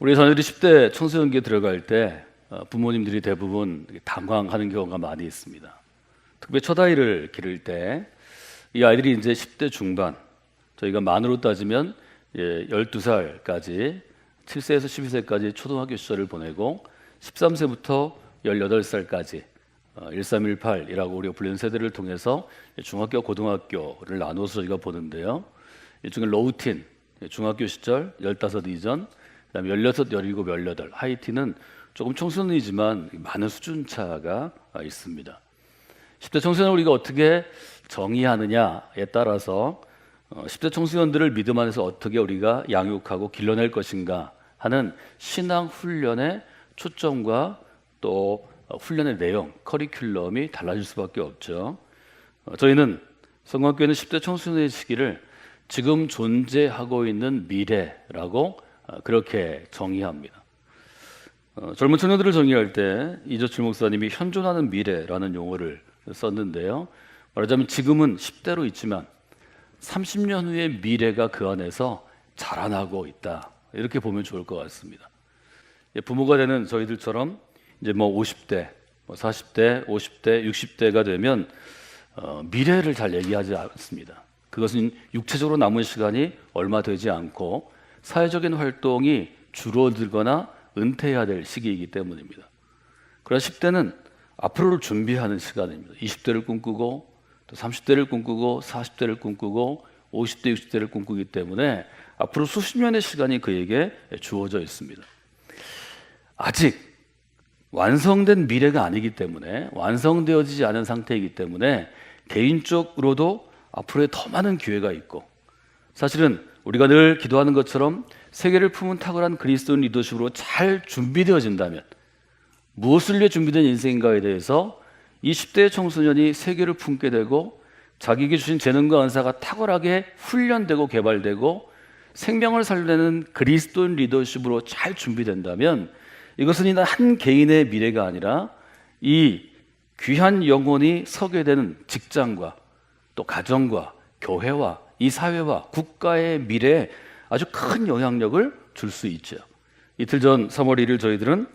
우리 자녀들이 10대 청소년기에 들어갈 때 부모님들이 대부분 당황하는 경우가 많이 있습니다. 특히 첫 아이를 기를 때 이 아이들이 이제 10대 중반, 저희가 만으로 따지면 12살까지 7세에서 12세까지 초등학교 시절을 보내고 13세부터 18살까지 1318이라고 우리가 불리는 세대를 통해서 중학교, 고등학교를 나누어서 저희가 보는데요. 이 중에 로우틴, 중학교 시절 15 이전, 그다음에 16, 17, 18, 하이틴은 조금 청소년이지만 많은 수준차가 있습니다. 10대 청소년을 우리가 어떻게 정의하느냐에 따라서 10대 청소년들을 믿음 안에서 어떻게 우리가 양육하고 길러낼 것인가 하는 신앙 훈련의 초점과 또 훈련의 내용, 커리큘럼이 달라질 수밖에 없죠. 저희는 성광교회는 10대 청소년의 시기를 지금 존재하고 있는 미래라고 그렇게 정의합니다. 젊은 청년들을 정의할 때 이조칠 목사님이 현존하는 미래라는 용어를 썼는데요. 말하자면 지금은 10대로 있지만 30년 후의 미래가 그 안에서 자라나고 있다. 이렇게 보면 좋을 것 같습니다. 부모가 되는 저희들처럼 이제 50대, 40대, 50대, 60대가 되면 미래를 잘 얘기하지 않습니다. 그것은 육체적으로 남은 시간이 얼마 되지 않고 사회적인 활동이 줄어들거나 은퇴해야 될 시기이기 때문입니다. 그러나 10대는 앞으로를 준비하는 시간입니다. 20대를 꿈꾸고 또 30대를 꿈꾸고 40대를 꿈꾸고 50대, 60대를 꿈꾸기 때문에 앞으로 수십 년의 시간이 그에게 주어져 있습니다. 아직 완성된 미래가 아니기 때문에, 완성되어지지 않은 상태이기 때문에 개인적으로도 앞으로의 더 많은 기회가 있고, 사실은 우리가 늘 기도하는 것처럼 세계를 품은 탁월한 그리스도인 리더십으로 잘 준비되어진다면, 무엇을 위해 준비된 인생인가에 대해서 이 10대의 청소년이 세계를 품게 되고 자기에게 주신 재능과 은사가 탁월하게 훈련되고 개발되고 생명을 살려내는 그리스도인 리더십으로 잘 준비된다면, 이것은 한 개인의 미래가 아니라 이 귀한 영혼이 서게 되는 직장과 또 가정과 교회와 이 사회와 국가의 미래에 아주 큰 영향력을 줄 수 있죠. 이틀 전 3월 1일 저희들은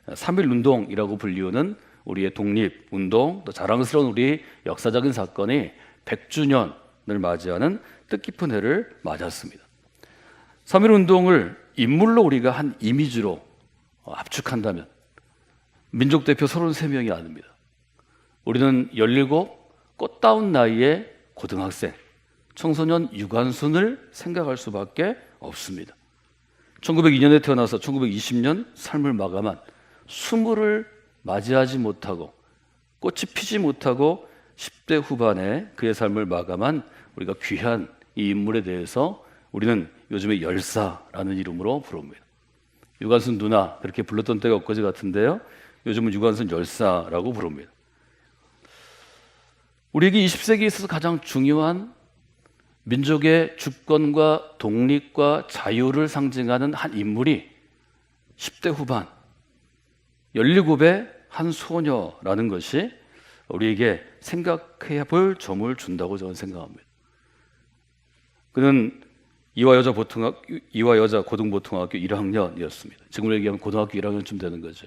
3.1 운동이라고 불리우는 우리의 독립운동, 또 자랑스러운 우리 역사적인 사건이 100주년을 맞이하는 뜻깊은 해를 맞았습니다. 3.1 운동을 인물로 우리가 한 이미지로 압축한다면 민족 대표 33명이 아닙니다. 우리는 17 꽃다운 나이의 고등학생, 청소년 유관순을 생각할 수밖에 없습니다. 1902년에 태어나서 1920년 삶을 마감한 20을 맞이하지 못하고 꽃이 피지 못하고 10대 후반에 그의 삶을 마감한 우리가 귀한 이 인물에 대해서 우리는 요즘에 열사라는 이름으로 부릅니다. 유관순 누나 그렇게 불렀던 때가 엊그제 같은데요, 요즘은 유관순 열사라고 부릅니다. 우리에게 20세기에 있어서 가장 중요한 민족의 주권과 독립과 자유를 상징하는 한 인물이 10대 후반 17의 한 소녀라는 것이 우리에게 생각해야 볼 점을 준다고 저는 생각합니다. 그는 이화 여자 고등보통학교 1학년이었습니다. 지금으로 얘기하면 고등학교 1학년쯤 되는 거죠.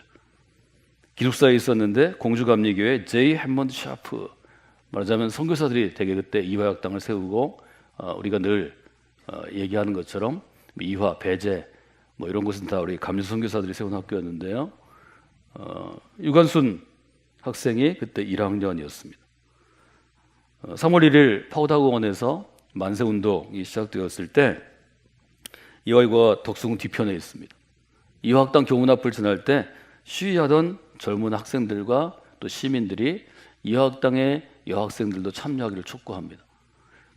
기숙사에 있었는데 공주감리교회 J. 해먼드 샤프, 말하자면 선교사들이 되게 그때 이화학당을 세우고 우리가 늘 얘기하는 것처럼 이화, 배재 이런 곳은 다 우리 감리 선교사들이 세운 학교였는데요. 유관순 학생이 그때 1학년이었습니다. 3월 1일 파우다공원에서 만세운동이 시작되었을 때 이화여고가 덕수궁 뒤편에 있습니다. 이화학당 교문 앞을 지날 때 시위하던 젊은 학생들과 또 시민들이 이화학당의 여학생들도 참여하기를 촉구합니다.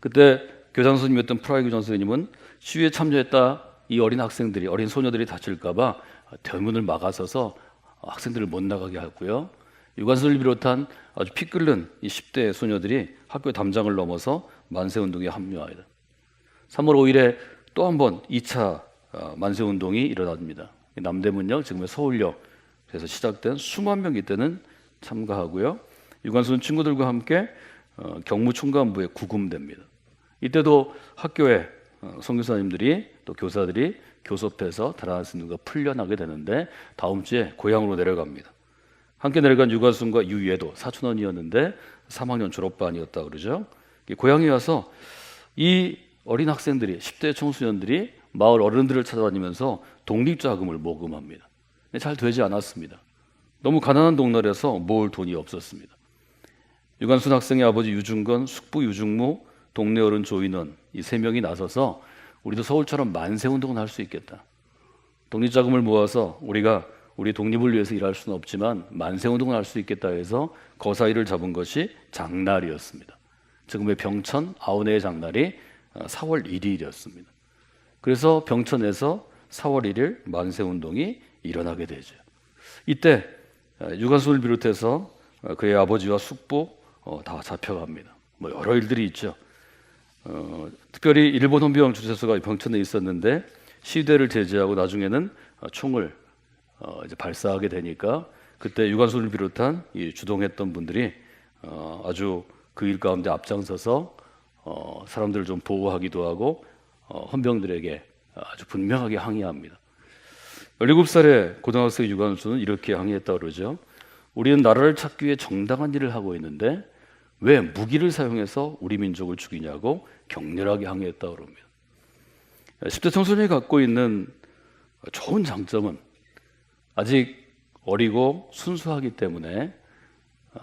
그때 교장 선생님이었던 프라이 교장 선생님은 시위에 참여했다 이 어린 학생들이, 어린 소녀들이 다칠까봐 대문을 막아서서 학생들을 못 나가게 하고요. 유관순을 비롯한 아주 피 끓는 이 10대 소녀들이 학교 담장을 넘어서 만세운동에 합류합니다. 3월 5일에 또 한 번 2차 만세운동이 일어납니다. 남대문역, 지금의 서울역에서 시작된 수만 명이 때는 참가하고요. 유관순 친구들과 함께 경무총괄부에 구금됩니다. 이때도 학교에 선교사님들이 또 교사들이 교섭해서 달아날 수 있는 거 풀려나게 되는데 다음 주에 고향으로 내려갑니다. 함께 내려간 유가순과 유예도 사촌원이었는데 3학년 졸업반이었다 그러죠. 고향에 와서 이 어린 학생들이 10대 청소년들이 마을 어른들을 찾아다니면서 독립자금을 모금합니다. 잘 되지 않았습니다. 너무 가난한 동네라서 모을 돈이 없었습니다. 유관순 학생의 아버지 유중건, 숙부 유중무, 동네 어른 조인원 이 세 명이 나서서 우리도 서울처럼 만세운동을 할 수 있겠다. 독립자금을 모아서 우리가 우리 독립을 위해서 일할 수는 없지만 만세운동을 할 수 있겠다 해서 거사일을 잡은 것이 장날이었습니다. 지금의 병천 아우네의 장날이 4월 1일이었습니다. 그래서 병천에서 4월 1일 만세운동이 일어나게 되죠. 이때 유관순을 비롯해서 그의 아버지와 숙부 다 잡혀갑니다. 여러 일들이 있죠. 특별히 일본 헌병 주재소가 병천에 있었는데 시위대를 제지하고 나중에는 총을 이제 발사하게 되니까 그때 유관순을 비롯한 이 주동했던 분들이 아주 그 일 가운데 앞장서서 사람들을 좀 보호하기도 하고 헌병들에게 아주 분명하게 항의합니다. 17살의 고등학생 유관순은 이렇게 항의했다고 그러죠. 우리는 나라를 찾기 위해 정당한 일을 하고 있는데 왜 무기를 사용해서 우리 민족을 죽이냐고 격렬하게 항의했다고 합니다. 10대 청소년이 갖고 있는 좋은 장점은 아직 어리고 순수하기 때문에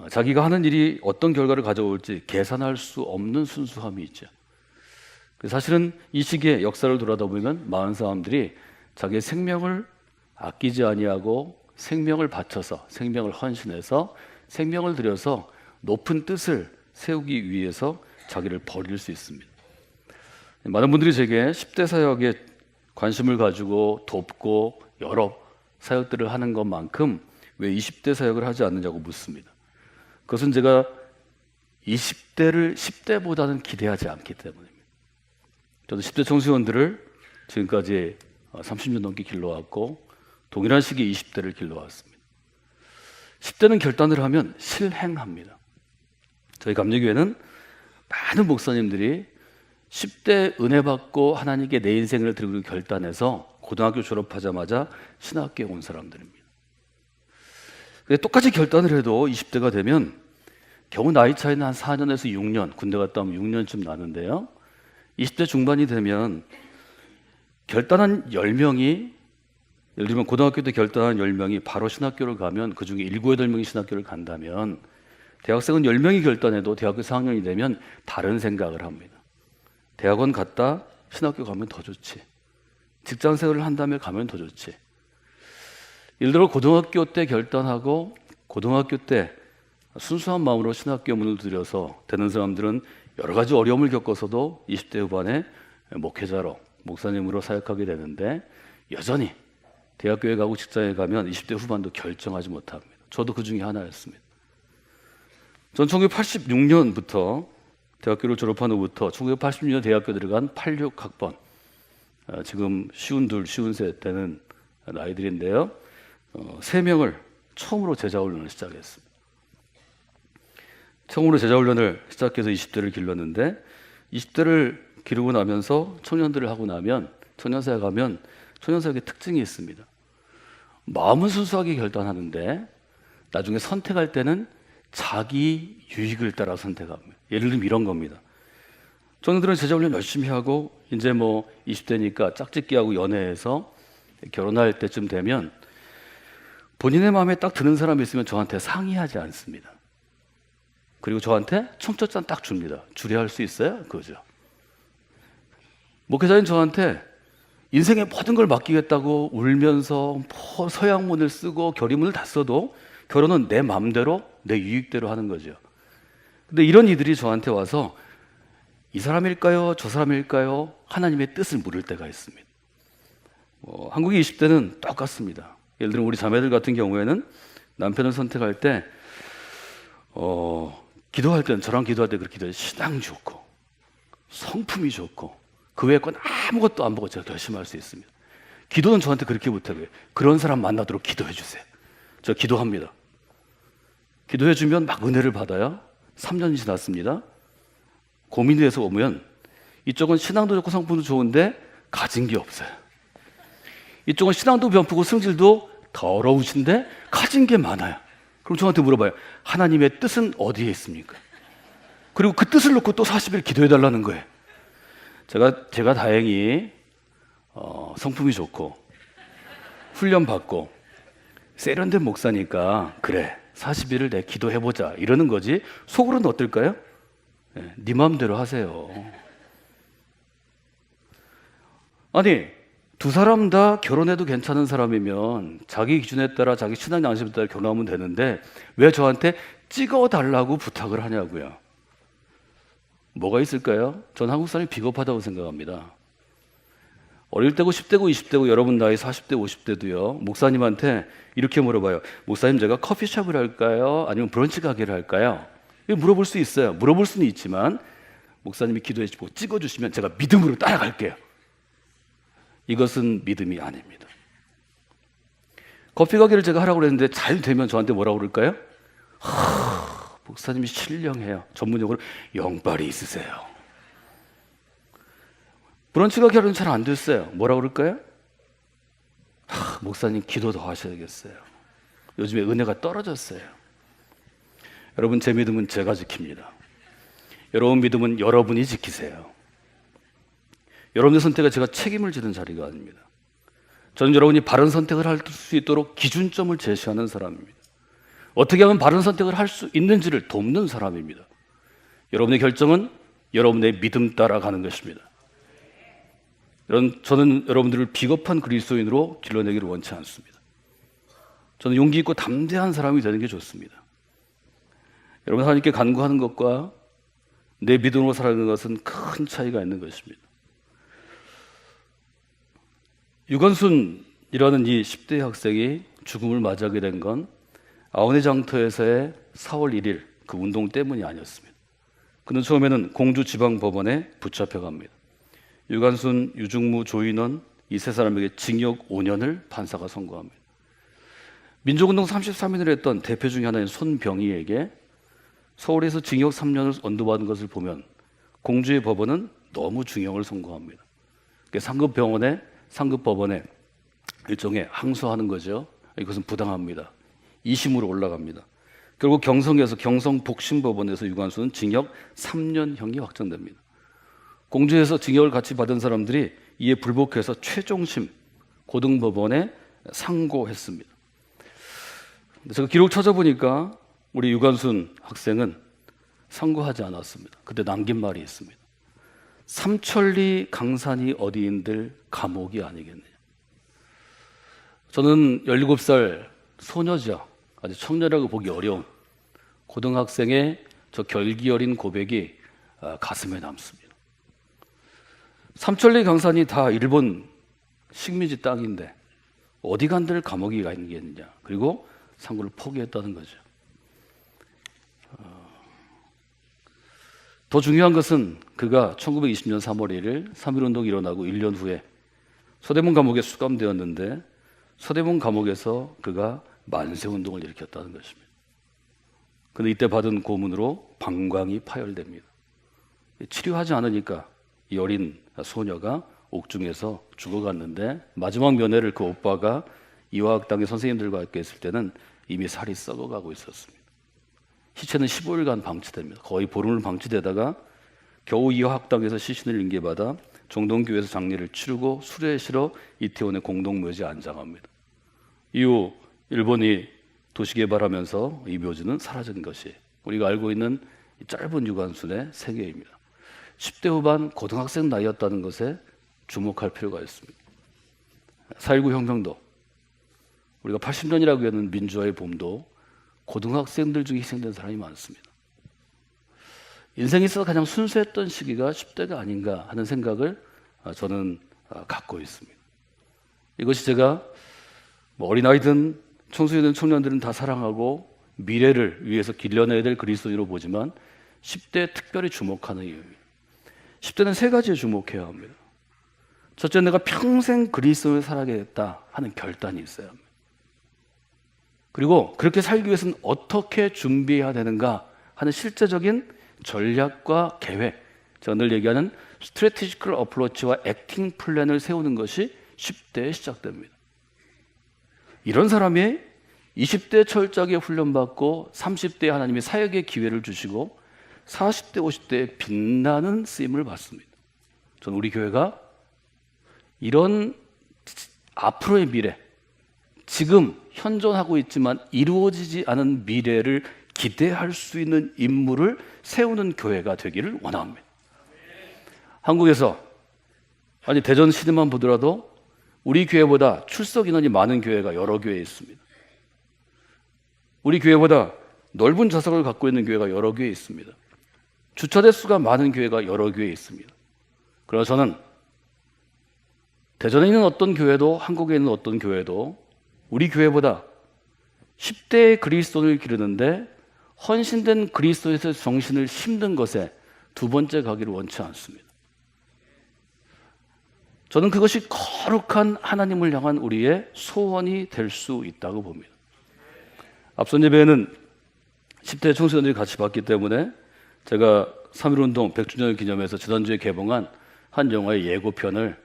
자기가 하는 일이 어떤 결과를 가져올지 계산할 수 없는 순수함이 있죠. 사실은 이 시기에 역사를 돌아다 보면 많은 사람들이 자기의 생명을 아끼지 아니하고 생명을 바쳐서 생명을 헌신해서 생명을 들여서 높은 뜻을 세우기 위해서 자기를 버릴 수 있습니다. 많은 분들이 제게 10대 사역에 관심을 가지고 돕고 여러 사역들을 하는 것만큼 왜 20대 사역을 하지 않느냐고 묻습니다. 그것은 제가 20대를 10대보다는 기대하지 않기 때문입니다. 저도 10대 청소년들을 지금까지 30년 넘게 길러왔고 동일한 시기에 20대를 길러왔습니다. 10대는 결단을 하면 실행합니다. 저희 감리교회는 많은 목사님들이 10대 은혜 받고 하나님께 내 인생을 드리기로 결단해서 고등학교 졸업하자마자 신학교에 온 사람들입니다. 똑같이 결단을 해도 20대가 되면 겨우 나이 차이는 한 4년에서 6년, 군대 갔다 오면 6년쯤 나는데요. 20대 중반이 되면 결단한 10명이 예를 들면 고등학교 때 결단한 10명이 바로 신학교를 가면 그중에 7, 8명이 신학교를 간다면 대학생은 10명이 결단해도 대학교 4학년이 되면 다른 생각을 합니다. 대학원 갔다 신학교 가면 더 좋지. 직장 생활을 한 다음에 가면 더 좋지. 예를 들어 고등학교 때 결단하고 고등학교 때 순수한 마음으로 신학교 문을 들여서 되는 사람들은 여러 가지 어려움을 겪어서도 20대 후반에 목회자로 목사님으로 사역하게 되는데 여전히 대학교에 가고 직장에 가면 20대 후반도 결정하지 못합니다. 저도 그 중에 하나였습니다. 전 1986년부터 대학교를 졸업한 후부터 1986년 대학교 들어간 86학번 지금 52, 53 되는 아이들인데요. 3명을 처음으로 제자훈련을 시작했습니다. 처음으로 제자훈련을 시작해서 20대를 길렀는데 20대를 기르고 나면서 청년들을 하고 나면 청년사에 가면 청년사역의 특징이 있습니다. 마음은 순수하게 결단하는데 나중에 선택할 때는 자기 유익을 따라 선택합니다. 예를 들면 이런 겁니다. 청년들은 제자훈련 열심히 하고 이제 20대니까 짝짓기하고 연애해서 결혼할 때쯤 되면 본인의 마음에 딱 드는 사람이 있으면 저한테 상의하지 않습니다. 그리고 저한테 청첩장 딱 줍니다. 주례할 수 있어요? 그거죠. 목회자인 저한테 인생의 모든 걸 맡기겠다고 울면서 서양문을 쓰고 결의문을 다 써도 결혼은 내 마음대로 내 유익대로 하는 거죠. 근데 이런 이들이 저한테 와서 이 사람일까요? 저 사람일까요? 하나님의 뜻을 물을 때가 있습니다. 한국의 20대는 똑같습니다. 예를 들면 우리 자매들 같은 경우에는 남편을 선택할 때 기도할 때는 저랑 기도할 때 그렇게 기도해요. 신앙 좋고 성품이 좋고 그 외의 건 아무것도 안 보고 제가 결심할 수 있습니다. 기도는 저한테 그렇게 부탁해요. 그런 사람 만나도록 기도해 주세요. 저 기도합니다. 기도해 주면 막 은혜를 받아요. 3년이 지났습니다. 고민이 돼서 오면 이쪽은 신앙도 좋고 성품도 좋은데 가진 게 없어요. 이쪽은 신앙도 변프고 성질도 더러우신데 가진 게 많아요. 그럼 저한테 물어봐요. 하나님의 뜻은 어디에 있습니까? 그리고 그 뜻을 놓고 또 40일 기도해 달라는 거예요. 제가 다행히 성품이 좋고 훈련 받고 세련된 목사니까 그래 40일을 내 기도해보자 이러는 거지, 속으로는 어떨까요? 네 마음대로 하세요. 아니, 두 사람 다 결혼해도 괜찮은 사람이면 자기 기준에 따라 자기 신앙 양심에 따라 결혼하면 되는데 왜 저한테 찍어달라고 부탁을 하냐고요. 뭐가 있을까요? 전 한국 사람이 비겁하다고 생각합니다. 어릴 때고 10대고 20대고 여러분 나이 40대 50대도요 목사님한테 이렇게 물어봐요. 목사님, 제가 커피숍을 할까요? 아니면 브런치 가게를 할까요? 이거 물어볼 수 있어요. 물어볼 수는 있지만 목사님이 기도해 주시고 찍어주시면 제가 믿음으로 따라갈게요. 이것은 믿음이 아닙니다. 커피 가게를 제가 하라고 그랬는데 잘 되면 저한테 뭐라고 그럴까요? 목사님이 신령해요. 전문용어로 영빨이 있으세요. 브런치 가게 하려면 잘 안 됐어요. 뭐라고 그럴까요? 목사님 기도 더 하셔야겠어요. 요즘에 은혜가 떨어졌어요. 여러분, 제 믿음은 제가 지킵니다. 여러분 믿음은 여러분이 지키세요. 여러분의 선택에 제가 책임을 지는 자리가 아닙니다. 저는 여러분이 바른 선택을 할 수 있도록 기준점을 제시하는 사람입니다. 어떻게 하면 바른 선택을 할 수 있는지를 돕는 사람입니다. 여러분의 결정은 여러분의 믿음 따라가는 것입니다. 저는 여러분들을 비겁한 그리스도인으로 길러내기를 원치 않습니다. 저는 용기 있고 담대한 사람이 되는 게 좋습니다. 여러분, 하나님께 간구하는 것과 내 믿음으로 살아가는 것은 큰 차이가 있는 것입니다. 유건순이라는 이 10대 학생이 죽음을 맞이하게 된 건 아우네 장터에서의 4월 1일 그 운동 때문이 아니었습니다. 그는 처음에는 공주지방법원에 붙잡혀갑니다. 유관순, 유중무, 조인원 이 세 사람에게 징역 5년을 판사가 선고합니다. 민족운동 33인을 했던 대표 중에 하나인 손병희에게 서울에서 징역 3년을 언도받은 것을 보면 공주의 법원은 너무 중형을 선고합니다. 상급법원에 일종의 항소하는 거죠. 이것은 부당합니다. 2심으로 올라갑니다. 결국 경성복심법원에서 유관순은 징역 3년형이 확정됩니다. 공주에서 징역을 같이 받은 사람들이 이에 불복해서 최종심 고등법원에 상고했습니다. 제가 기록 찾아보니까 우리 유관순 학생은 상고하지 않았습니다. 그때 남긴 말이 있습니다. 삼천리 강산이 어디인들 감옥이 아니겠느냐. 저는 17살 소녀죠. 아주 청년이라고 보기 어려운 고등학생의 저 결기 어린 고백이 가슴에 남습니다. 삼천리 강산이 다 일본 식민지 땅인데 어디 간들 감옥이 있겠느냐. 그리고 상고를 포기했다는 거죠. 더 중요한 것은 그가 1920년 3월 1일 3.1운동이 일어나고 1년 후에 서대문 감옥에 수감되었는데 서대문 감옥에서 그가 만세운동을 일으켰다는 것입니다. 그런데 이때 받은 고문으로 방광이 파열됩니다. 치료하지 않으니까 이 어린 소녀가 옥중에서 죽어갔는데 마지막 면회를 그 오빠가 이화학당의 선생님들과 함께 했을 때는 이미 살이 썩어가고 있었습니다. 시체는 15일간 방치됩니다. 거의 보름을 방치되다가 겨우 이화학당에서 시신을 인계받아 정동교에서 장례를 치르고 수레에 실어 이태원의 공동묘지에 안장합니다. 이후 일본이 도시개발하면서 이 묘지는 사라진 것이 우리가 알고 있는 짧은 유관순의 세계입니다. 10대 후반 고등학생 나이였다는 것에 주목할 필요가 있습니다. 4.19 혁명도 우리가 80년이라고 하는 민주화의 봄도 고등학생들 중에 희생된 사람이 많습니다. 인생에 있어서 가장 순수했던 시기가 10대가 아닌가 하는 생각을 저는 갖고 있습니다. 이것이 제가 어린아이든 청소년이든 청년들은 다 사랑하고 미래를 위해서 길러내야 될 그리스도인으로 보지만 10대에 특별히 주목하는 이유입니다. 10대는 3가지에 주목해야 합니다. 첫째, 내가 평생 그리스도인으로 살아야겠다 하는 결단이 있어야 합니다. 그리고 그렇게 살기 위해서는 어떻게 준비해야 되는가 하는 실제적인 전략과 계획, 제가 늘 얘기하는 스트래티지컬 어프로치와 액팅 플랜을 세우는 것이 10대에 시작됩니다. 이런 사람이 20대 철저하게 훈련받고 30대에 하나님이 사역의 기회를 주시고 40대, 50대에 빛나는 쓰임을 받습니다. 저는 우리 교회가 이런 앞으로의 미래, 지금 현존하고 있지만 이루어지지 않은 미래를 기대할 수 있는 인물을 세우는 교회가 되기를 원합니다. 한국에서 아니 대전 시내만 보더라도 우리 교회보다 출석 인원이 많은 교회가 여러 교회에 있습니다. 우리 교회보다 넓은 좌석을 갖고 있는 교회가 여러 교회에 있습니다. 주차 대수가 많은 교회가 여러 교회에 있습니다. 그래서 저는 대전에 있는 어떤 교회도 한국에 있는 어떤 교회도 우리 교회보다 10대의 그리스도를 기르는데 헌신된 그리스도의 정신을 심는 것에 두 번째 가기를 원치 않습니다. 저는 그것이 거룩한 하나님을 향한 우리의 소원이 될 수 있다고 봅니다. 앞선 예배에는 10대 청소년들이 같이 봤기 때문에 제가 3.1운동 100주년을 기념해서 지난주에 개봉한 한 영화의 예고편을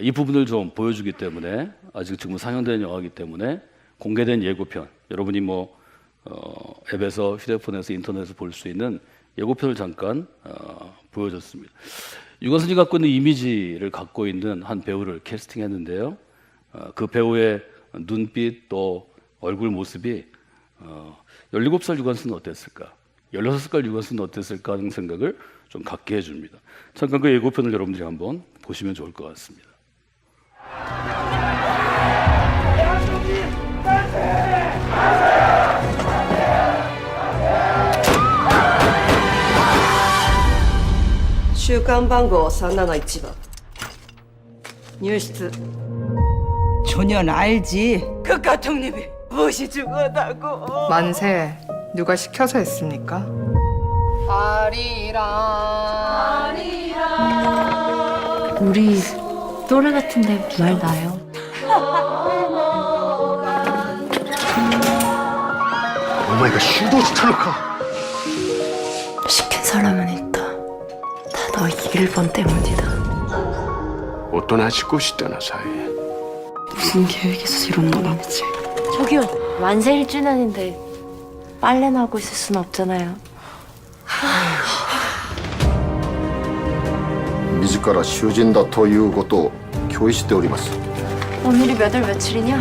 이 부분을 좀 보여주기 때문에 아직 지금 상영된 영화이기 때문에 공개된 예고편, 여러분이 앱에서 휴대폰에서 인터넷에서 볼 수 있는 예고편을 잠깐 보여줬습니다. 유관순이 갖고 있는 이미지를 갖고 있는 한 배우를 캐스팅했는데요. 그 배우의 눈빛 또 얼굴 모습이 17살 유관순은 어땠을까? 16살 유관순은 어땠을까 하는 생각을 좀 갖게 해줍니다. 잠깐 그 예고편을 여러분들이 한번 보시면 좋을 것 같습니다.週刊番号371番入室 조년 알지? 그 가통님이 무엇이 중요하다고 만세 누가 시켜서 했습니까? 우리 또래 같은데 말 나요. 오마이가 슈도 스타일까? 시킨 사람은 있다. 다 너 1번 때문이다. 어떤 아직고 싶다나 사이. 무슨 계획 있어서 이러는 건 아니지. 저기요, 만세 1주년인데 빨래나 하고 있을 순 없잖아요. 自ら囚人だということを共意しております。 오늘이 몇 월 며칠이냐?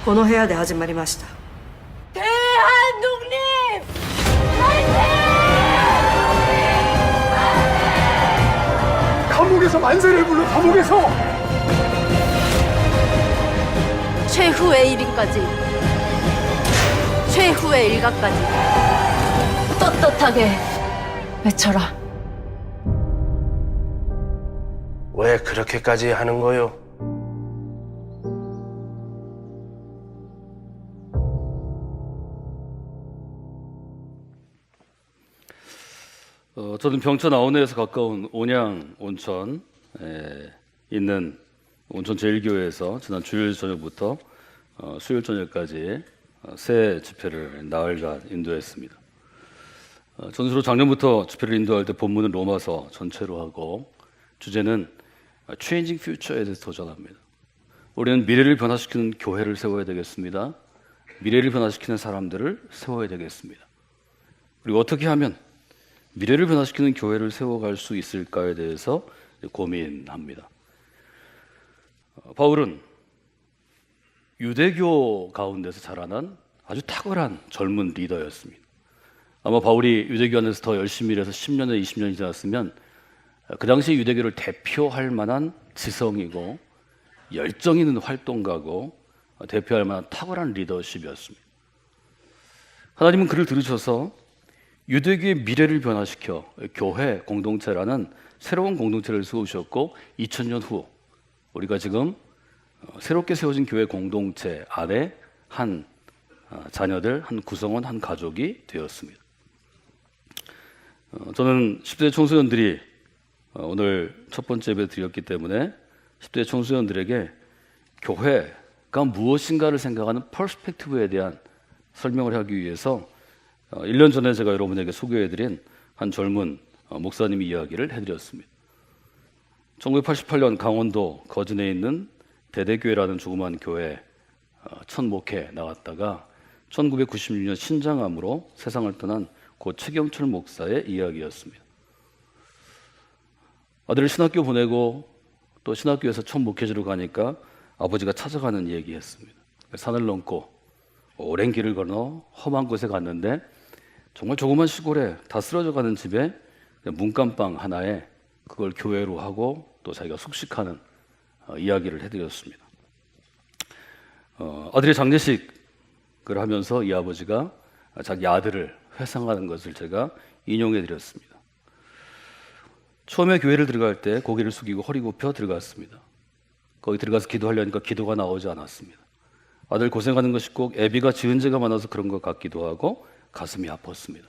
この部屋で始まりました 감옥에서 만세를 불러 감옥에서. 최후의 1인까지, 최후의 일가까지 떳떳하게 외쳐라. 왜 그렇게까지 하는 거요? 저는 병천 아우네에서 가까운 온양 온천에 있는 온천 제일교회에서 지난 주일 저녁부터 수요일 저녁까지 새 집회를 나흘간 인도했습니다. 저는 주로 작년부터 집회를 인도할 때 본문은 로마서 전체로 하고 주제는 Changing Future에 대해서 도전합니다. 우리는 미래를 변화시키는 교회를 세워야 되겠습니다. 미래를 변화시키는 사람들을 세워야 되겠습니다. 그리고 어떻게 하면 미래를 변화시키는 교회를 세워갈 수 있을까에 대해서 고민합니다. 바울은 유대교 가운데서 자라난 아주 탁월한 젊은 리더였습니다. 아마 바울이 유대교 안에서 더 열심히 일해서 10년에 20년이 지났으면 그 당시 유대교를 대표할 만한 지성이고 열정 있는 활동가고 대표할 만한 탁월한 리더십이었습니다. 하나님은 그를 들으셔서 유대교의 미래를 변화시켜 교회 공동체라는 새로운 공동체를 세우셨고 2000년 후 우리가 지금 새롭게 세워진 교회 공동체 안에 한 자녀들, 한 구성원, 한 가족이 되었습니다. 저는 10대 청소년들이 오늘 첫 번째 예배 드렸기 때문에 10대 청소년들에게 교회가 무엇인가를 생각하는 퍼스펙티브에 대한 설명을 하기 위해서 1년 전에 제가 여러분에게 소개해드린 한 젊은 목사님 이야기를 해드렸습니다. 1988년 강원도 거진에 있는 대대교회라는 조그만 교회 첫 목회 나왔다가 1996년 신장암으로 세상을 떠난 고 최경철 목사의 이야기였습니다. 아들을 신학교 보내고 또 신학교에서 첫 목회지로 가니까 아버지가 찾아가는 얘기했습니다. 산을 넘고 오랜 길을 건너 험한 곳에 갔는데 정말 조그만 시골에 다 쓰러져가는 집에 문간방 하나에 그걸 교회로 하고 또 자기가 숙식하는 이야기를 해드렸습니다. 아들의 장례식을 하면서 이 아버지가 자기 아들을 회상하는 것을 제가 인용해드렸습니다. 처음에 교회를 들어갈 때 고개를 숙이고 허리 굽혀 들어갔습니다. 거기 들어가서 기도하려니까 기도가 나오지 않았습니다. 아들 고생하는 것이 꼭 애비가 지은 죄가 많아서 그런 것 같기도 하고 가슴이 아팠습니다.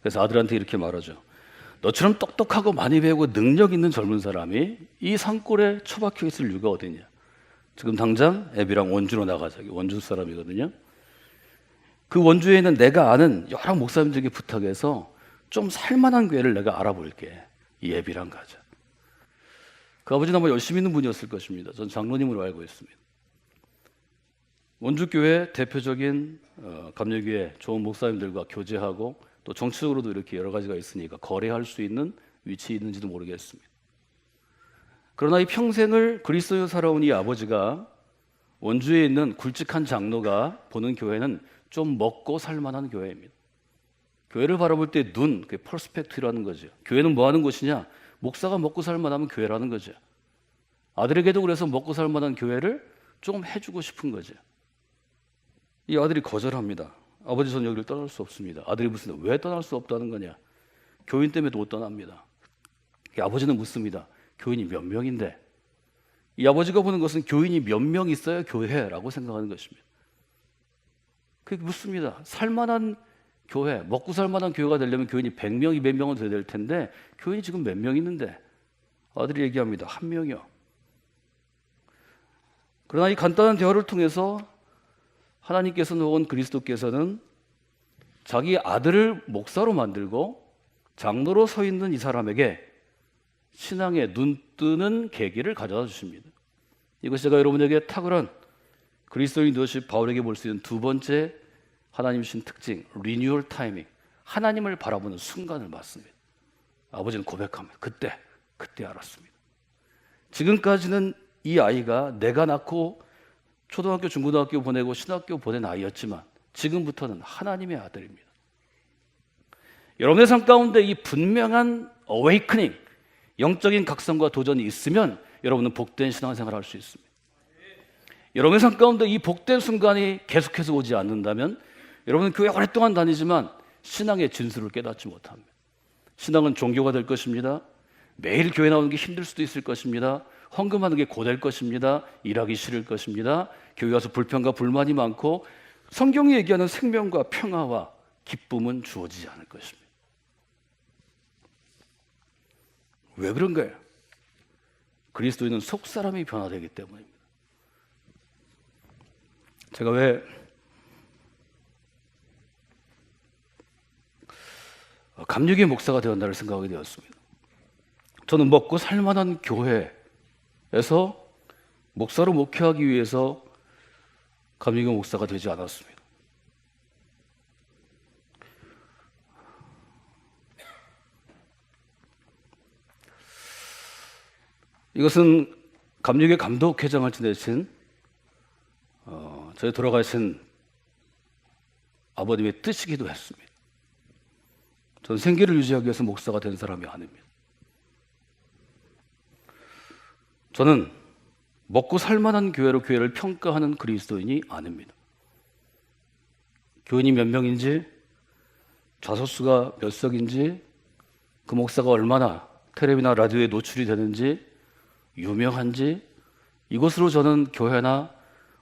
그래서 아들한테 이렇게 말하죠. 너처럼 똑똑하고 많이 배우고 능력 있는 젊은 사람이 이 산골에 처박혀 있을 이유가 어디냐. 지금 당장 애비랑 원주로 나가자. 원주 사람이거든요. 그 원주에 있는 내가 아는 여러 목사님들에게 부탁해서 좀 살만한 교회를 내가 알아볼게. 이 애비랑 가자. 그 아버지는 아마 열심히 있는 분이었을 것입니다. 전 장로님으로 알고 있습니다. 원주교회 대표적인 감리교회 좋은 목사님들과 교제하고 또 정치적으로도 이렇게 여러 가지가 있으니까 거래할 수 있는 위치에 있는지도 모르겠습니다. 그러나 이 평생을 그리스도인으로 살아온 이 아버지가 원주에 있는 굵직한 장로가 보는 교회는 좀 먹고 살만한 교회입니다. 교회를 바라볼 때 눈, 그게 퍼스펙티브라는 거죠. 교회는 뭐 하는 곳이냐? 목사가 먹고 살만하면 교회라는 거죠. 아들에게도 그래서 먹고 살만한 교회를 조금 해주고 싶은 거죠. 이 아들이 거절합니다. 아버지, 저는 여기를 떠날 수 없습니다. 아들이 묻습니다. 왜 떠날 수 없다는 거냐? 교인 때문에 못 떠납니다. 아버지는 묻습니다. 교인이 몇 명인데? 이 아버지가 보는 것은 교인이 몇 명 있어야 교회라고 생각하는 것입니다. 그게 묻습니다. 살만한 교회, 먹고 살만한 교회가 되려면 교인이 100명, 200명은 돼야 될 텐데 교인이 지금 몇 명 있는데? 아들이 얘기합니다. 1명이요. 그러나 이 간단한 대화를 통해서 하나님께서는 혹은 그리스도께서는 자기 아들을 목사로 만들고 장로로 서 있는 이 사람에게 신앙에 눈뜨는 계기를 가져다 주십니다. 이것이 제가 여러분에게 탁월한 그리스도인 리더십 바울에게 볼 수 있는 두 번째 하나님 신 특징, 리뉴얼 타이밍, 하나님을 바라보는 순간을 맞습니다. 아버지는 고백합니다. 그때 알았습니다. 지금까지는 이 아이가 내가 낳고 초등학교, 중고등학교 보내고 신학교 보낸 아이였지만 지금부터는 하나님의 아들입니다. 여러분의 삶 가운데 이 분명한 어웨이크닝, 영적인 각성과 도전이 있으면 여러분은 복된 신앙생활을 할 수 있습니다. 여러분의 삶 가운데 이 복된 순간이 계속해서 오지 않는다면 여러분은 교회 오랫동안 다니지만 신앙의 진수를 깨닫지 못합니다. 신앙은 종교가 될 것입니다. 매일 교회 나오는 게 힘들 수도 있을 것입니다. 헌금하는 게 고될 것입니다. 일하기 싫을 것입니다. 교회 와서 불평과 불만이 많고 성경이 얘기하는 생명과 평화와 기쁨은 주어지지 않을 것입니다. 왜 그런가요? 그리스도인은 속사람이 변화되기 때문입니다. 제가 왜 감리교회 목사가 되었나를 생각하게 되었습니다. 저는 먹고 살만한 교회에서 목사로 목회하기 위해서 감리교회 목사가 되지 않았습니다. 이것은 감리교회 감독회장을 지내신 저희 돌아가신 아버님의 뜻이기도 했습니다. 저는 생계를 유지하기 위해서 목사가 된 사람이 아닙니다. 저는 먹고 살만한 교회로 교회를 평가하는 그리스도인이 아닙니다. 교인이 몇 명인지, 좌석수가 몇 석인지, 그 목사가 얼마나 텔레비나 라디오에 노출이 되는지, 유명한지, 이것으로 저는 교회나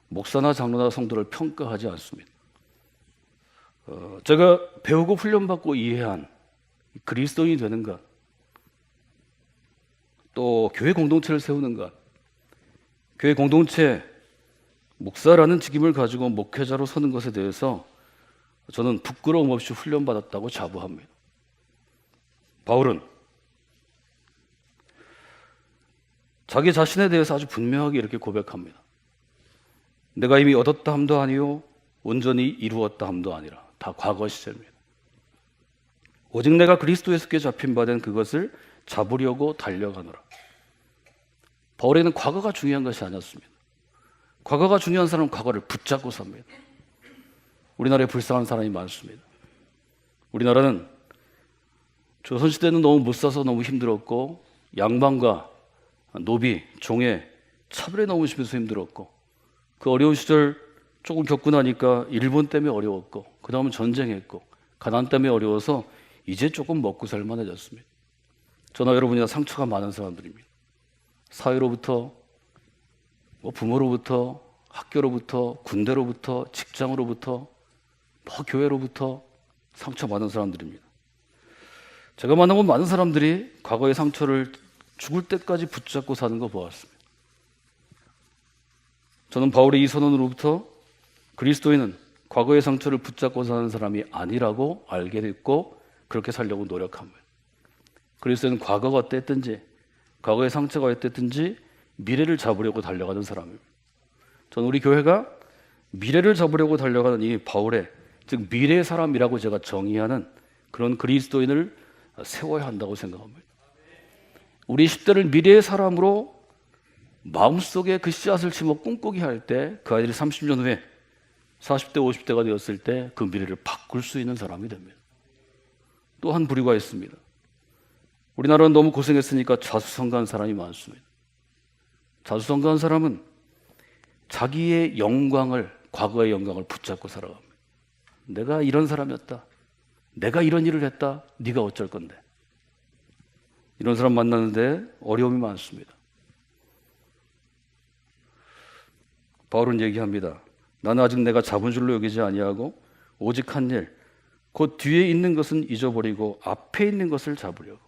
목사나 장로나 성도를 평가하지 않습니다. 제가 배우고 훈련받고 이해한 그리스도인이 되는 것, 또 교회 공동체를 세우는 것, 교회 공동체 목사라는 직임을 가지고 목회자로 서는 것에 대해서 저는 부끄러움 없이 훈련받았다고 자부합니다. 바울은 자기 자신에 대해서 아주 분명하게 이렇게 고백합니다. 내가 이미 얻었다 함도 아니요 온전히 이루었다 함도 아니라 다 과거 시제입니다. 오직 내가 그리스도 예수께 잡힌 바 된 그것을 잡으려고 달려가노라. 바울에는 과거가 중요한 것이 아니었습니다. 과거가 중요한 사람은 과거를 붙잡고 삽니다. 우리나라에 불쌍한 사람이 많습니다. 우리나라는 조선시대는 너무 못 사서 너무 힘들었고, 양반과 노비, 종의 차별에 너무 심해서 힘들었고, 그 어려운 시절 조금 겪고 나니까 일본 때문에 어려웠고, 그 다음은 전쟁했고, 가난 때문에 어려워서 이제 조금 먹고 살만해졌습니다. 저나 여러분이나 상처가 많은 사람들입니다. 사회로부터, 부모로부터, 학교로부터, 군대로부터, 직장으로부터, 교회로부터 상처 많은 사람들입니다. 제가 만나본 많은 사람들이 과거의 상처를 죽을 때까지 붙잡고 사는 거 보았습니다. 저는 바울의 이 선언으로부터 그리스도인은 과거의 상처를 붙잡고 사는 사람이 아니라고 알게 됐고, 그렇게 살려고 노력합니다. 그리스도인은 과거가 어땠든지, 과거의 상처가 어땠든지 미래를 잡으려고 달려가는 사람입니다. 저는 우리 교회가 미래를 잡으려고 달려가는 이 바울의, 즉 미래의 사람이라고 제가 정의하는 그런 그리스도인을 세워야 한다고 생각합니다. 우리 10대를 미래의 사람으로 마음속에 그 씨앗을 심어 꿈꾸게 할 때 그 아이들이 30년 후에 40대, 50대가 되었을 때 그 미래를 바꿀 수 있는 사람이 됩니다. 또 한 부류가 있습니다. 우리나라는 너무 고생했으니까 자수성가한 사람이 많습니다. 자수성가한 사람은 자기의 영광을, 과거의 영광을 붙잡고 살아갑니다. 내가 이런 사람이었다. 내가 이런 일을 했다. 네가 어쩔 건데. 이런 사람 만나는데 어려움이 많습니다. 바울은 얘기합니다. 나는 아직 내가 잡은 줄로 여기지 아니하고 오직 한 일, 곧 뒤에 있는 것은 잊어버리고 앞에 있는 것을 잡으려고.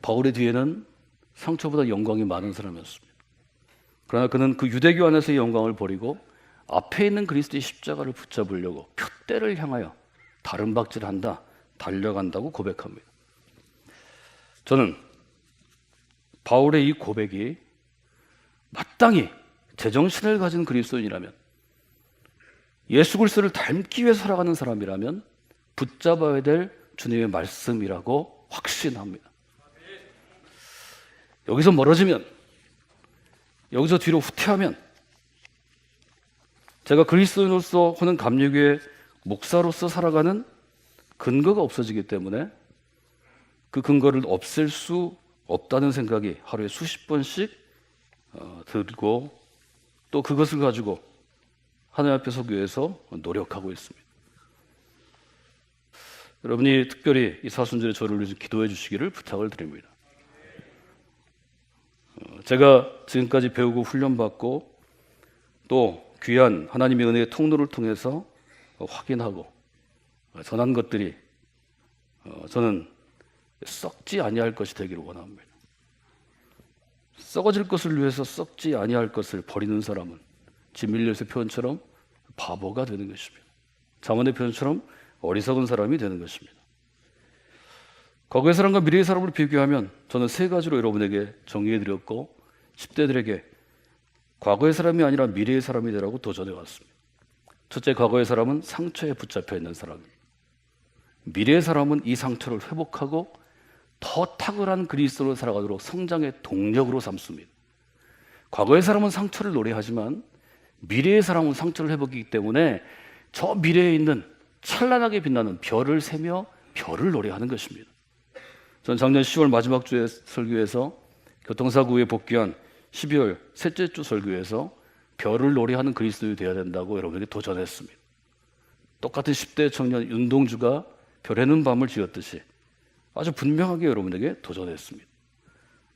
바울의 뒤에는 상처보다 영광이 많은 사람이었습니다. 그러나 그는 그 유대교 안에서의 영광을 버리고 앞에 있는 그리스도의 십자가를 붙잡으려고 표대를 향하여 다른 박질한다, 달려간다고 고백합니다. 저는 바울의 이 고백이 마땅히 제정신을 가진 그리스도인이라면, 예수 그리스도를 닮기 위해 살아가는 사람이라면 붙잡아야 될 주님의 말씀이라고 확신합니다. 여기서 멀어지면, 여기서 뒤로 후퇴하면 제가 그리스도인으로서 혹은 감리교회 목사로서 살아가는 근거가 없어지기 때문에 그 근거를 없앨 수 없다는 생각이 하루에 수십 번씩 들고, 또 그것을 가지고 하나님 앞에 서기 위해서 노력하고 있습니다. 여러분이 특별히 이 사순절에 저를 위해서 기도해 주시기를 부탁을 드립니다. 제가 지금까지 배우고 훈련받고 또 귀한 하나님의 은혜의 통로를 통해서 확인하고 전한 것들이 저는 썩지 아니할 것이 되기를 원합니다. 썩어질 것을 위해서 썩지 아니할 것을 버리는 사람은 진밀리의 표현처럼 바보가 되는 것입니다. 잠언의 표현처럼 어리석은 사람이 되는 것입니다. 과거의 사람과 미래의 사람을 비교하면 저는 세 가지로 여러분에게 정리해드렸고, 10대들에게 과거의 사람이 아니라 미래의 사람이 되라고 도전해 왔습니다. 첫째, 과거의 사람은 상처에 붙잡혀 있는 사람입니다. 미래의 사람은 이 상처를 회복하고 더 탁월한 그리스도로 살아가도록 성장의 동력으로 삼습니다. 과거의 사람은 상처를 노래하지만 미래의 사람은 상처를 회복하기 때문에 저 미래에 있는 찬란하게 빛나는 별을 세며 별을 노래하는 것입니다. 전 작년 10월 마지막 주에 설교에서 교통사고 후에 복귀한 12월 셋째 주 설교에서 별을 노래하는 그리스도인이 되어야 된다고 여러분에게 도전했습니다. 똑같은 10대 청년 윤동주가 별에는 밤을 지었듯이 아주 분명하게 여러분에게 도전했습니다.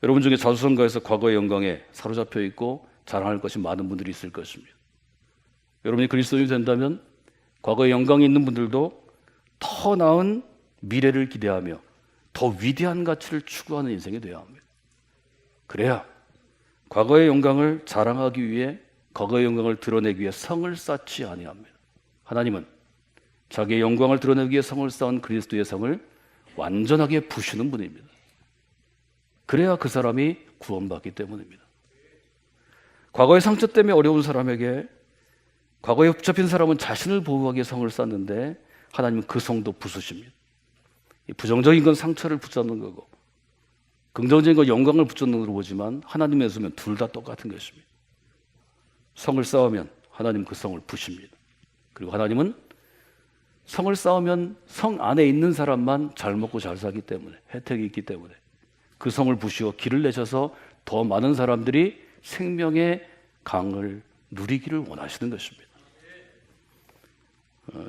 여러분 중에 자수성가에서 과거의 영광에 사로잡혀 있고 자랑할 것이 많은 분들이 있을 것입니다. 여러분이 그리스도인이 된다면 과거의 영광이 있는 분들도 더 나은 미래를 기대하며 더 위대한 가치를 추구하는 인생이 되어야 합니다. 그래야 과거의 영광을 자랑하기 위해, 과거의 영광을 드러내기 위해 성을 쌓지 아니합니다. 하나님은 자기의 영광을 드러내기 위해 성을 쌓은 그리스도의 성을 완전하게 부시는 분입니다. 그래야 그 사람이 구원받기 때문입니다. 과거의 상처 때문에 어려운 사람에게, 과거에 붙잡힌 사람은 자신을 보호하기 위해 성을 쌓는데 하나님은 그 성도 부수십니다. 부정적인 건 상처를 붙잡는 거고 긍정적인 건 영광을 붙잡는 걸로 보지만 하나님의 손은 둘 다 똑같은 것입니다. 성을 쌓으면 하나님 그 성을 부십니다. 그리고 하나님은 성을 쌓으면 성 안에 있는 사람만 잘 먹고 잘 살기 때문에, 혜택이 있기 때문에 그 성을 부시어 길을 내셔서 더 많은 사람들이 생명의 강을 누리기를 원하시는 것입니다.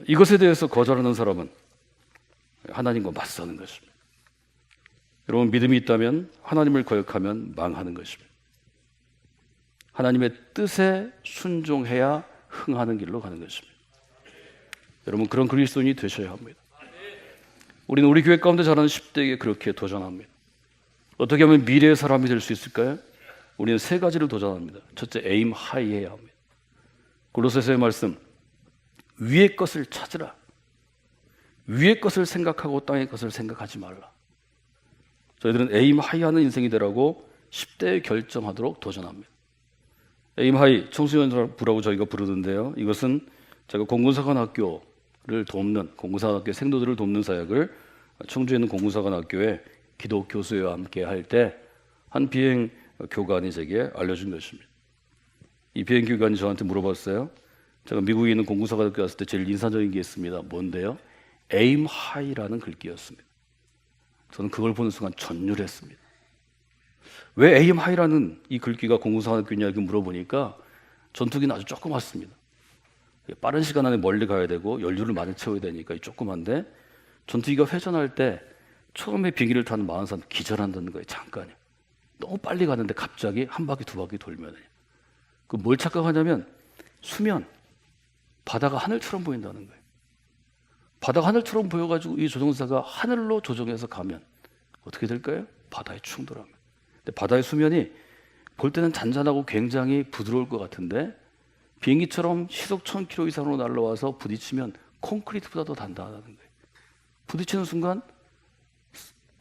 이것에 대해서 거절하는 사람은 하나님과 맞서는 것입니다. 여러분, 믿음이 있다면 하나님을 거역하면 망하는 것입니다. 하나님의 뜻에 순종해야 흥하는 길로 가는 것입니다. 여러분, 그런 그리스도인이 되셔야 합니다. 우리는 우리 교회 가운데 자라는 10대에게 그렇게 도전합니다. 어떻게 하면 미래의 사람이 될 수 있을까요? 우리는 세 가지를 도전합니다. 첫째, 에임 하이 해야 합니다. 골로새서의 말씀, 위의 것을 찾으라. 위의 것을 생각하고 땅의 것을 생각하지 말라. 저희들은 에임 하이 하는 인생이 되라고 10대에 결정하도록 도전합니다. 에임 하이, 청소년부라고 저희가 부르는데요. 이것은 제가 공군사관학교를 돕는, 공군사관학교 생도들을 돕는 사역을 청주에 있는 공군사관학교에 기독 교수와 함께 할 때 한 비행 교관이 제게 알려준 것입니다. 이 비행 교관이 저한테 물어봤어요. 제가 미국에 있는 공군사관학교 갔을 때 제일 인상적인 게 있습니다. 뭔데요? 에임 하이라는 글귀였습니다. 저는 그걸 보는 순간 전율했습니다. 왜 에임 하이라는 이 글귀가 공군사관학교냐 이렇게 물어보니까 전투기는 아주 조그맣습니다. 빠른 시간 안에 멀리 가야 되고 연료를 많이 채워야 되니까 조그만데 전투기가 회전할 때 처음에 비행기를 타는 많은 사람 기절한다는 거예요. 잠깐요. 너무 빨리 가는데 갑자기 한 바퀴 두 바퀴 돌면 그 뭘 착각하냐면 수면, 바다가 하늘처럼 보인다는 거예요. 바다가 하늘처럼 보여가지고 이 조종사가 하늘로 조종해서 가면 어떻게 될까요? 바다에 충돌합니다. 근데 바다의 수면이 볼 때는 잔잔하고 굉장히 부드러울 것 같은데 비행기처럼 시속 1000km 이상으로 날아와서 부딪히면 콘크리트보다 더 단단하다는 거예요. 부딪히는 순간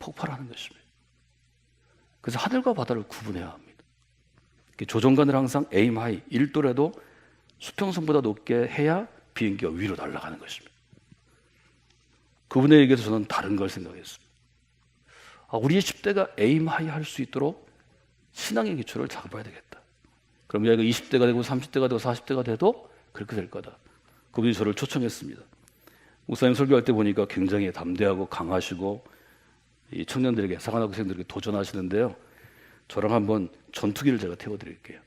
폭발하는 것입니다. 그래서 하늘과 바다를 구분해야 합니다. 조종관을 항상 에임 하이, 1도라도 수평선보다 높게 해야 비행기가 위로 날아가는 것입니다. 그분의 얘기에서 저는 다른 걸 생각했습니다. 우리의 10대가 에임 하이 할 수 있도록 신앙의 기초를 잡아야 되겠다. 그럼 얘가 20대가 되고 30대가 되고 40대가 돼도 그렇게 될 거다. 그분이 저를 초청했습니다. 목사님 설교할 때 보니까 굉장히 담대하고 강하시고 이 청년들에게, 사관학생들에게 도전하시는데요. 저랑 한번 전투기를 제가 태워드릴게요.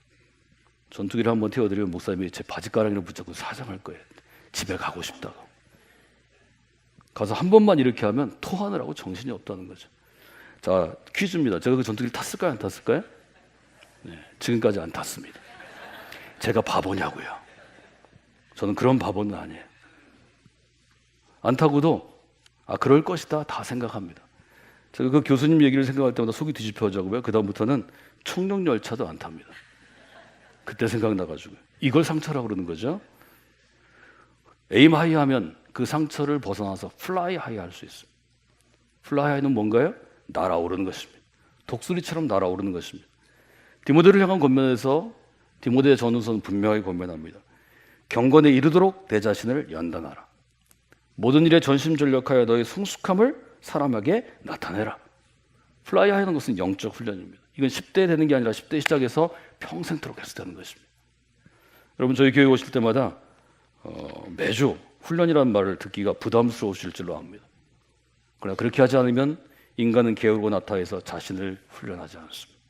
전투기를 한번 태워드리면 목사님이 제 바지가랑이를 붙잡고 사정할 거예요. 집에 가고 싶다고. 가서 한 번만 이렇게 하면 토하느라고 정신이 없다는 거죠. 자, 퀴즈입니다. 제가 그 전투기를 탔을까요? 안 탔을까요? 네, 지금까지 안 탔습니다. 제가 바보냐고요. 저는 그런 바보는 아니에요. 안 타고도 그럴 것이다 다 생각합니다. 제가 그 교수님 얘기를 생각할 때마다 속이 뒤집혀져고요. 그 다음부터는 청룡열차도 안 탑니다. 그때 생각나가지고 이걸 상처라고 그러는 거죠. 에임 하이 하면 그 상처를 벗어나서 플라이 하이 할 수 있습니다. 플라이 하이는 뭔가요? 날아오르는 것입니다. 독수리처럼 날아오르는 것입니다. 디모데를 향한 권면에서 디모데의 전후서는 분명하게 권면합니다. 경건에 이르도록 내 자신을 연단하라. 모든 일에 전심전력하여 너의 성숙함을 사람에게 나타내라. 플라이 하이하는 것은 영적 훈련입니다. 이건 10대 되는 게 아니라 10대 시작해서 평생토록 해서 되는 것입니다. 여러분, 저희 교회 오실 때마다 매주 훈련이라는 말을 듣기가 부담스러우실 줄로 압니다. 그러나 그렇게 하지 않으면 인간은 게으르고 나타해서 자신을 훈련하지 않습니다.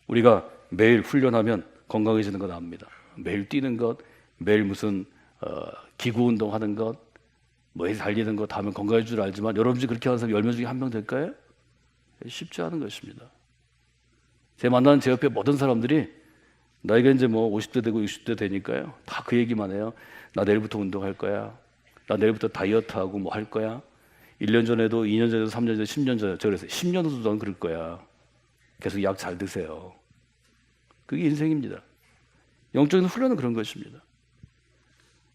우리가 매일 훈련하면 건강해지는 건 압니다. 매일 뛰는 것, 매일 무슨 기구 운동하는 것, 뭐에 달리는 것 하면 건강해질 줄 알지만 여러분이 그렇게 하는 사람 10명 중에 1명 될까요? 쉽지 않은 것입니다. 제 만나는 제 옆에 모든 사람들이 나이가 이제 뭐 50대 되고 60대 되니까요. 다 그 얘기만 해요. 나 내일부터 운동할 거야. 나 내일부터 다이어트하고 뭐 할 거야. 1년 전에도 2년 전에도 3년 전에도 10년 전에 저 그랬어요. 10년 후도 넌 그럴 거야. 계속 약 잘 드세요. 그게 인생입니다. 영적인 훈련은 그런 것입니다.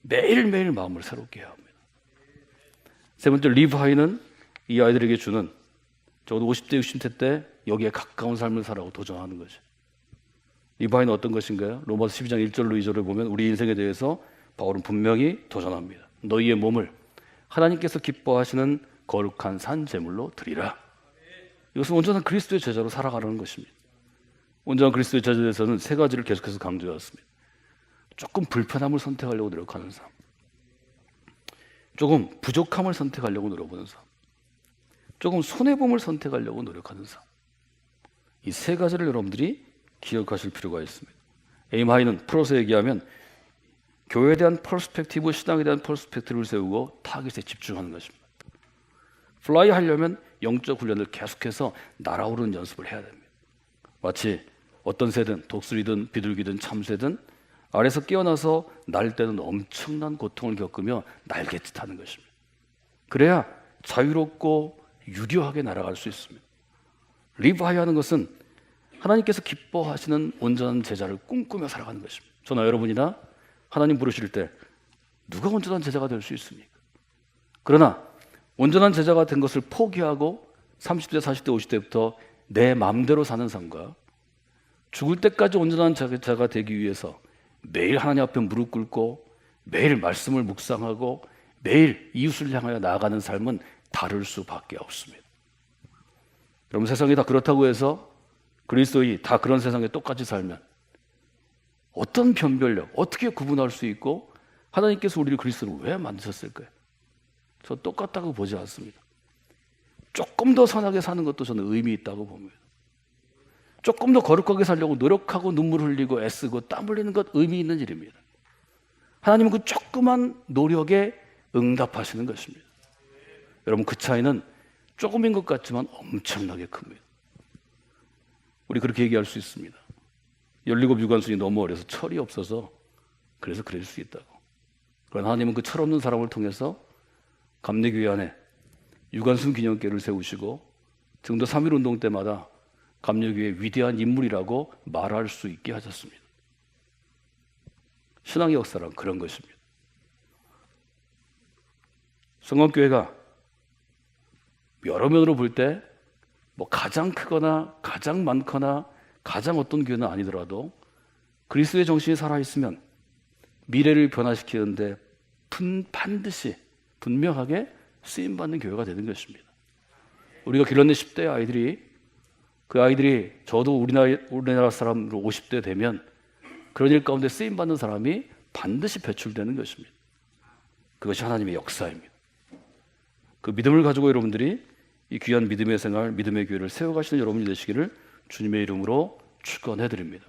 매일매일 마음을 새롭게 해야 합니다. 세 번째, 리브하이는 이 아이들에게 주는 적어도 50대, 60대 때 여기에 가까운 삶을 살라고 도전하는 거죠. 리브하이는 어떤 것인가요? 로마서 12장 1절로 2절을 보면 우리 인생에 대해서 바울은 분명히 도전합니다. 너희의 몸을 하나님께서 기뻐하시는 거룩한 산 제물로 드리라. 이것은 온전한 그리스도의 제자로 살아가는 것입니다. 온전한 그리스도의 제자에서는 세 가지를 계속해서 강조해왔습니다. 조금 불편함을 선택하려고 노력하는 삶, 조금 부족함을 선택하려고 노력하는 삶, 조금 손해봄을 선택하려고 노력하는 삶. 이 세 가지를 여러분들이 기억하실 필요가 있습니다. 에임하이는 풀어서 얘기하면 교회에 대한 퍼스펙티브, 신앙에 대한 퍼스펙티브를 세우고 타깃에 집중하는 것입니다. 플라이 하려면 영적 훈련을 계속해서 날아오르는 연습을 해야 됩니다. 마치 어떤 새든 독수리든 비둘기든 참새든 아래서 깨어나서 날 때는 엄청난 고통을 겪으며 날갯짓하는 것입니다. 그래야 자유롭고 유려하게 날아갈 수 있습니다. 리브하이 하는 것은 하나님께서 기뻐하시는 온전한 제자를 꿈꾸며 살아가는 것입니다. 저나 여러분이나 하나님 부르실 때 누가 온전한 제자가 될 수 있습니까? 그러나 온전한 제자가 된 것을 포기하고 30대, 40대, 50대부터 내 마음대로 사는 삶과 죽을 때까지 온전한 제자가 되기 위해서 매일 하나님 앞에 무릎 꿇고 매일 말씀을 묵상하고 매일 이웃을 향하여 나아가는 삶은 다를 수밖에 없습니다. 여러분, 세상이 다 그렇다고 해서 그리스도인이 다 그런 세상에 똑같이 살면 어떤 변별력, 어떻게 구분할 수 있고 하나님께서 우리를 그리스도로 왜 만드셨을까요? 저 똑같다고 보지 않습니다. 조금 더 선하게 사는 것도 저는 의미 있다고 봅니다. 조금 더 거룩하게 살려고 노력하고 눈물 흘리고 애쓰고 땀 흘리는 것 의미 있는 일입니다. 하나님은 그 조그만 노력에 응답하시는 것입니다. 여러분, 그 차이는 조금인 것 같지만 엄청나게 큽니다. 우리 그렇게 얘기할 수 있습니다. 17 유관순이 너무 어려서 철이 없어서 그래서 그럴 수 있다고. 그러나 하나님은 그 철 없는 사람을 통해서 감리교회 안에 유관순 기념교회를 세우시고 증도 3.1 운동 때마다 감리교회의 위대한 인물이라고 말할 수 있게 하셨습니다. 신앙의 역사란 그런 것입니다. 성광교회가 여러 면으로 볼 때 뭐 가장 크거나 가장 많거나 가장 어떤 교회는 아니더라도 그리스도의 정신이 살아있으면 미래를 변화시키는데 반드시 분명하게 쓰임받는 교회가 되는 것입니다. 우리가 길렀는 10대 아이들이 그 아이들이 저도 우리나라 사람으로 50대 되면 그런 일 가운데 쓰임받는 사람이 반드시 배출되는 것입니다. 그것이 하나님의 역사입니다. 그 믿음을 가지고 여러분들이 이 귀한 믿음의 생활, 믿음의 교회를 세워가시는 여러분이 되시기를 주님의 이름으로 축원해드립니다.